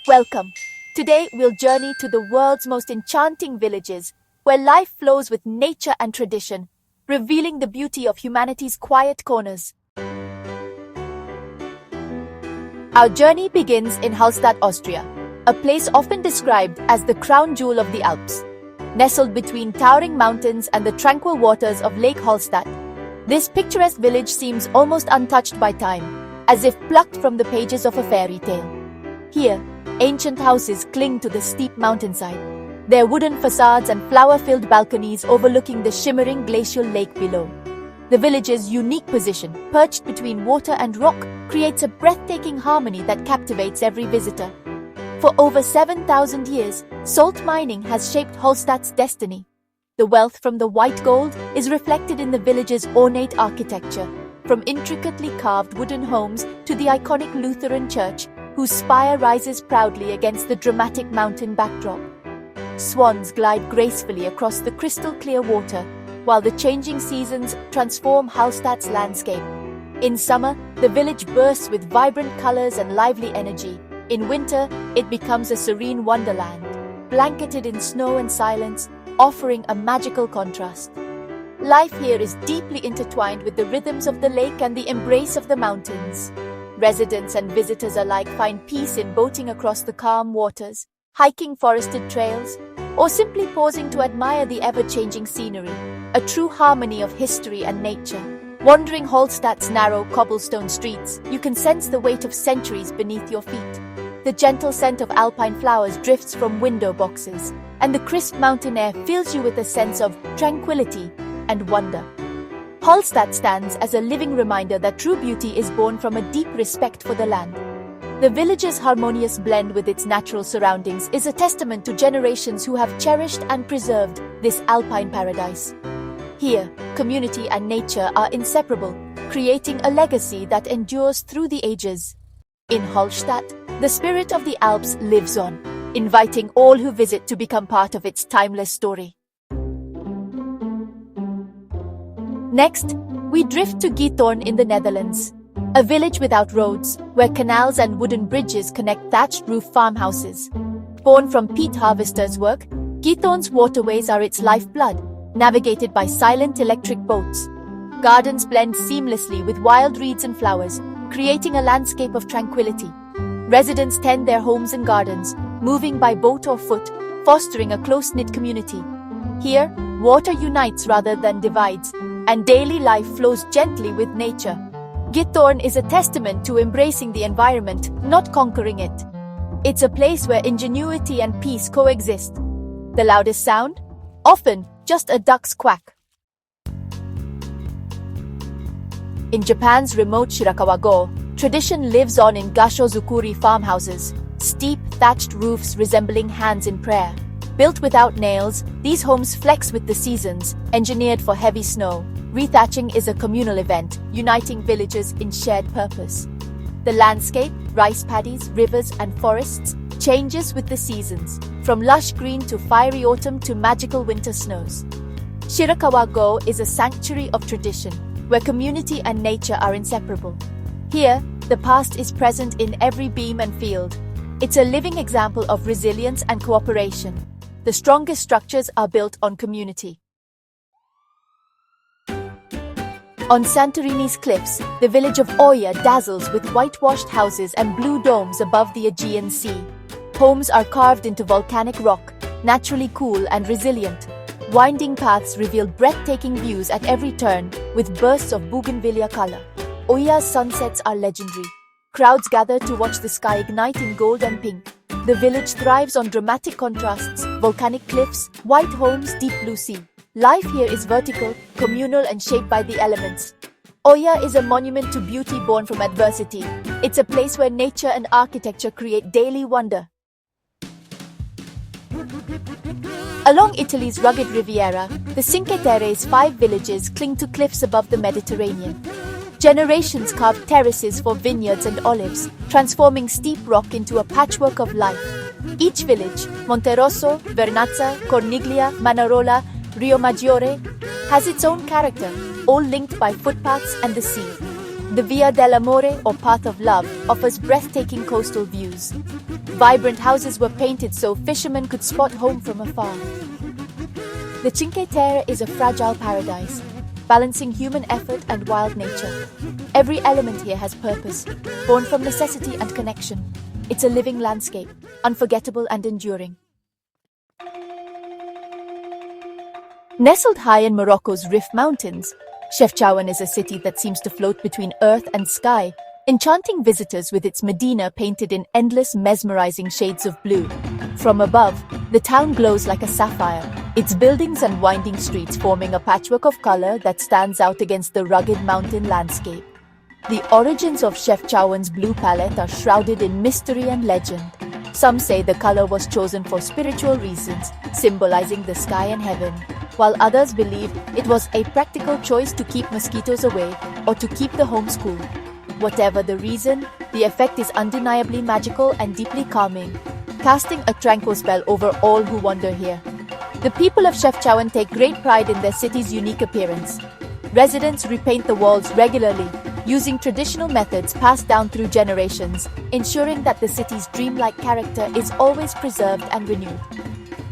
Welcome. Today we'll journey to the world's most enchanting villages, where life flows with nature and tradition, revealing the beauty of humanity's quiet corners. Our journey begins in Hallstatt, Austria, a place often described as the crown jewel of the Alps. Nestled between towering mountains and the tranquil waters of Lake Hallstatt, this picturesque village seems almost untouched by time, as if plucked from the pages of a fairy tale. Here, ancient houses cling to the steep mountainside, their wooden facades and flower-filled balconies overlooking the shimmering glacial lake below. The village's unique position, perched between water and rock, creates a breathtaking harmony that captivates every visitor. For over 7,000 years, salt mining has shaped Hallstatt's destiny. The wealth from the white gold is reflected in the village's ornate architecture, from intricately carved wooden homes to the iconic Lutheran church, whose spire rises proudly against the dramatic mountain backdrop. Swans glide gracefully across the crystal-clear water, while the changing seasons transform Hallstatt's landscape. In summer, the village bursts with vibrant colors and lively energy. In winter, it becomes a serene wonderland, blanketed in snow and silence, offering a magical contrast. Life here is deeply intertwined with the rhythms of the lake and the embrace of the mountains. Residents and visitors alike find peace in boating across the calm waters, hiking forested trails, or simply pausing to admire the ever-changing scenery, a true harmony of history and nature. Wandering Hallstatt's narrow cobblestone streets, you can sense the weight of centuries beneath your feet. The gentle scent of alpine flowers drifts from window boxes, and the crisp mountain air fills you with a sense of tranquility and wonder. Hallstatt stands as a living reminder that true beauty is born from a deep respect for the land. The village's harmonious blend with its natural surroundings is a testament to generations who have cherished and preserved this alpine paradise. Here, community and nature are inseparable, creating a legacy that endures through the ages. In Hallstatt, the spirit of the Alps lives on, inviting all who visit to become part of its timeless story. Next, we drift to Giethoorn in the Netherlands, a village without roads, where canals and wooden bridges connect thatched-roof farmhouses. Born from peat harvesters' work, Giethoorn's waterways are its lifeblood, navigated by silent electric boats. Gardens blend seamlessly with wild reeds and flowers, creating a landscape of tranquility. Residents tend their homes and gardens, moving by boat or foot, fostering a close-knit community. Here, water unites rather than divides, and daily life flows gently with nature. Giethoorn is a testament to embracing the environment, not conquering it. It's a place where ingenuity and peace coexist. The loudest sound? Often just a duck's quack. In Japan's remote Shirakawa-go, tradition lives on in Gashozukuri farmhouses, steep, thatched roofs resembling hands in prayer. Built without nails, these homes flex with the seasons, engineered for heavy snow. Rethatching is a communal event, uniting villagers in shared purpose. The landscape, rice paddies, rivers, and forests, changes with the seasons, from lush green to fiery autumn to magical winter snows. Shirakawa-go is a sanctuary of tradition, where community and nature are inseparable. Here, the past is present in every beam and field. It's a living example of resilience and cooperation. The strongest structures are built on community. On Santorini's cliffs, the village of Oia dazzles with whitewashed houses and blue domes above the Aegean Sea. Homes are carved into volcanic rock, naturally cool and resilient. Winding paths reveal breathtaking views at every turn, with bursts of bougainvillea color. Oia's sunsets are legendary. Crowds gather to watch the sky ignite in gold and pink. The village thrives on dramatic contrasts, volcanic cliffs, white homes, deep blue sea. Life here is vertical, communal, and shaped by the elements. Oia is a monument to beauty born from adversity. It's a place where nature and architecture create daily wonder. Along Italy's rugged Riviera, the Cinque Terre's 5 villages cling to cliffs above the Mediterranean. Generations carved terraces for vineyards and olives, transforming steep rock into a patchwork of life. Each village, Monterosso, Vernazza, Corniglia, Manarola, Riomaggiore, has its own character, all linked by footpaths and the sea. The Via dell'Amore, or Path of Love, offers breathtaking coastal views. Vibrant houses were painted so fishermen could spot home from afar. The Cinque Terre is a fragile paradise, balancing human effort and wild nature. Every element here has purpose, born from necessity and connection. It's a living landscape, unforgettable and enduring. Nestled high in Morocco's Rif Mountains, Chefchaouen is a city that seems to float between earth and sky, enchanting visitors with its Medina painted in endless, mesmerizing shades of blue. From above, the town glows like a sapphire, its buildings and winding streets forming a patchwork of color that stands out against the rugged mountain landscape. The origins of Chefchaouen's blue palette are shrouded in mystery and legend. Some say the color was chosen for spiritual reasons, symbolizing the sky and heaven, while others believe it was a practical choice to keep mosquitoes away or to keep the homes cool. Whatever the reason, the effect is undeniably magical and deeply calming, casting a tranquil spell over all who wander here. The people of Chefchaouen take great pride in their city's unique appearance. Residents repaint the walls regularly, using traditional methods passed down through generations, ensuring that the city's dreamlike character is always preserved and renewed.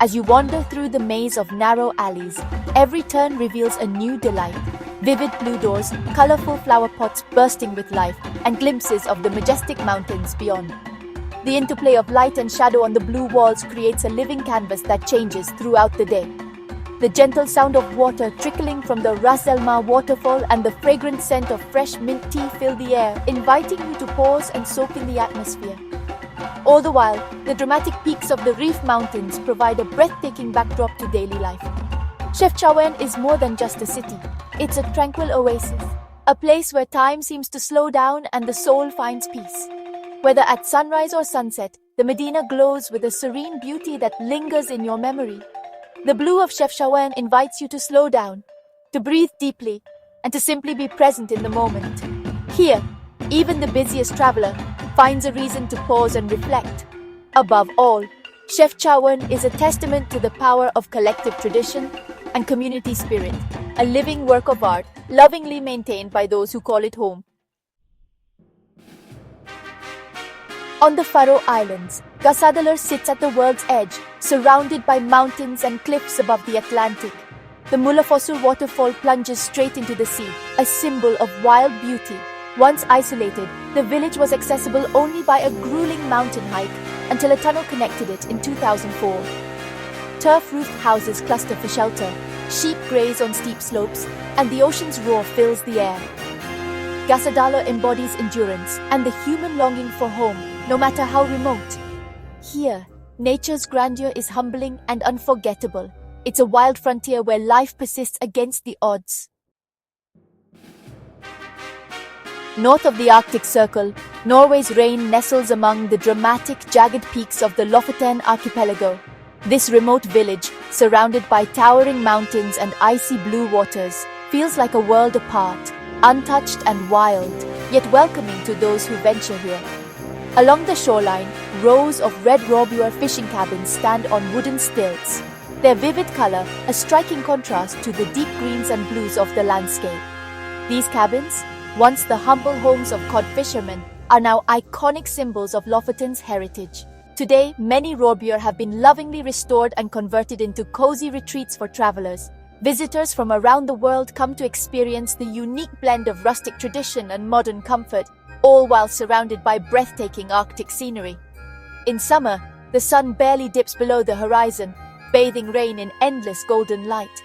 As you wander through the maze of narrow alleys, every turn reveals a new delight. Vivid blue doors, colorful flower pots bursting with life, and glimpses of the majestic mountains beyond. The interplay of light and shadow on the blue walls creates a living canvas that changes throughout the day. The gentle sound of water trickling from the Ras El Ma waterfall and the fragrant scent of fresh mint tea fill the air, inviting you to pause and soak in the atmosphere. All the while, the dramatic peaks of the Rif Mountains provide a breathtaking backdrop to daily life. Chefchaouen is more than just a city. It's a tranquil oasis, a place where time seems to slow down and the soul finds peace. Whether at sunrise or sunset, the Medina glows with a serene beauty that lingers in your memory. The blue of Chefchaouen invites you to slow down, to breathe deeply, and to simply be present in the moment. Here, even the busiest traveler finds a reason to pause and reflect. Above all, Chefchaouen is a testament to the power of collective tradition and community spirit, a living work of art lovingly maintained by those who call it home. On the Faroe Islands, Gásadalur sits at the world's edge, surrounded by mountains and cliffs above the Atlantic. The Múlafossur waterfall plunges straight into the sea, a symbol of wild beauty. Once isolated, the village was accessible only by a grueling mountain hike until a tunnel connected it in 2004. Turf-roofed houses cluster for shelter, sheep graze on steep slopes, and the ocean's roar fills the air. Gásadalur embodies endurance and the human longing for home, no matter how remote. Here, nature's grandeur is humbling and unforgettable. It's a wild frontier where life persists against the odds. North of the Arctic Circle, Norway's Rein nestles among the dramatic, jagged peaks of the Lofoten archipelago. This remote village, surrounded by towering mountains and icy blue waters, feels like a world apart, untouched and wild, yet welcoming to those who venture here. Along the shoreline, rows of red robur fishing cabins stand on wooden stilts. Their vivid color, a striking contrast to the deep greens and blues of the landscape. These cabins, once the humble homes of cod fishermen, are now iconic symbols of Lofoten's heritage. Today, many robur have been lovingly restored and converted into cozy retreats for travelers. Visitors from around the world come to experience the unique blend of rustic tradition and modern comfort, all while surrounded by breathtaking Arctic scenery. In summer, the sun barely dips below the horizon, bathing Rein in endless golden light.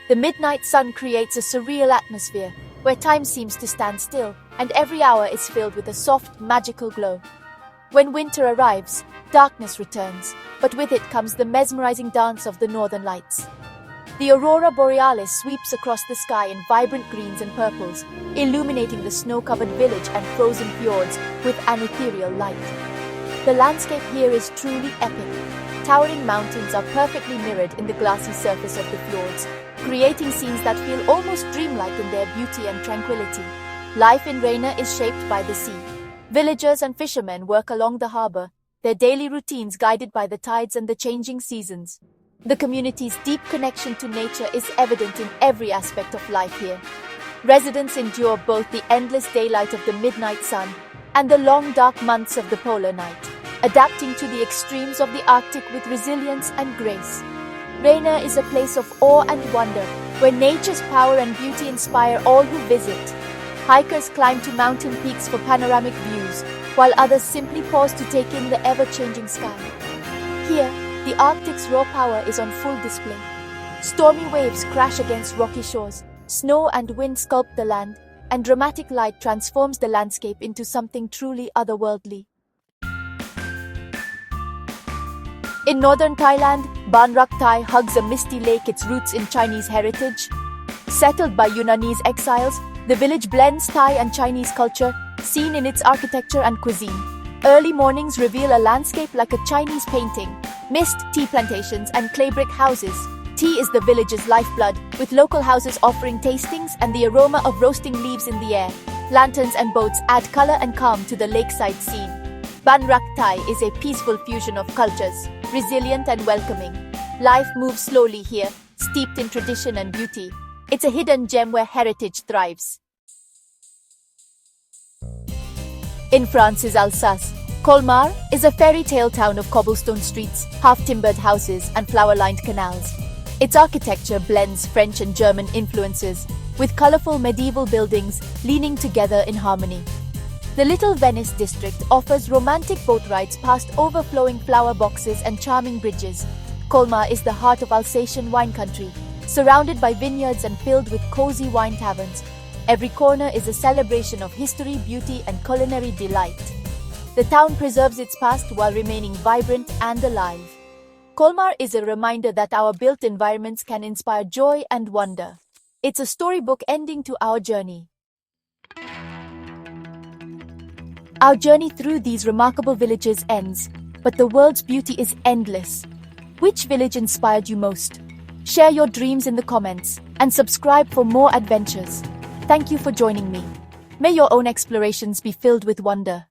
The midnight sun creates a surreal atmosphere, where time seems to stand still, and every hour is filled with a soft, magical glow. When winter arrives, darkness returns, but with it comes the mesmerizing dance of the northern lights. The aurora borealis sweeps across the sky in vibrant greens and purples, illuminating the snow-covered village and frozen fjords with an ethereal light. The landscape here is truly epic. Towering mountains are perfectly mirrored in the glassy surface of the fjords, creating scenes that feel almost dreamlike in their beauty and tranquility. Life in Reina is shaped by the sea. Villagers and fishermen work along the harbor, their daily routines guided by the tides and the changing seasons. The community's deep connection to nature is evident in every aspect of life here. Residents endure both the endless daylight of the midnight sun and the long dark months of the polar night. adapting to the extremes of the Arctic with resilience and grace. Rainier is a place of awe and wonder, where nature's power and beauty inspire all who visit. Hikers climb to mountain peaks for panoramic views, while others simply pause to take in the ever-changing sky. Here, the Arctic's raw power is on full display. Stormy waves crash against rocky shores, snow and wind sculpt the land, and dramatic light transforms the landscape into something truly otherworldly. In northern Thailand, Ban Rak Thai hugs a misty lake, its roots in Chinese heritage. Settled by Yunnanese exiles, the village blends Thai and Chinese culture, seen in its architecture and cuisine. Early mornings reveal a landscape like a Chinese painting: mist, tea plantations, and clay brick houses. Tea is the village's lifeblood, with local houses offering tastings and the aroma of roasting leaves in the air. Lanterns and boats add color and calm to the lakeside scene. Ban Rak Thai is a peaceful fusion of cultures, resilient and welcoming. Life moves slowly here, steeped in tradition and beauty. It's a hidden gem where heritage thrives. In France's Alsace, Colmar is a fairy tale town of cobblestone streets, half-timbered houses, and flower-lined canals. Its architecture blends French and German influences, with colorful medieval buildings leaning together in harmony. The Little Venice district offers romantic boat rides past overflowing flower boxes and charming bridges. Colmar is the heart of Alsatian wine country, surrounded by vineyards and filled with cozy wine taverns. Every corner is a celebration of history, beauty, and culinary delight. The town preserves its past while remaining vibrant and alive. Colmar is a reminder that our built environments can inspire joy and wonder. It's a storybook ending to our journey. Our journey through these remarkable villages ends, but the world's beauty is endless. Which village inspired you most? Share your dreams in the comments and subscribe for more adventures. Thank you for joining me. May your own explorations be filled with wonder.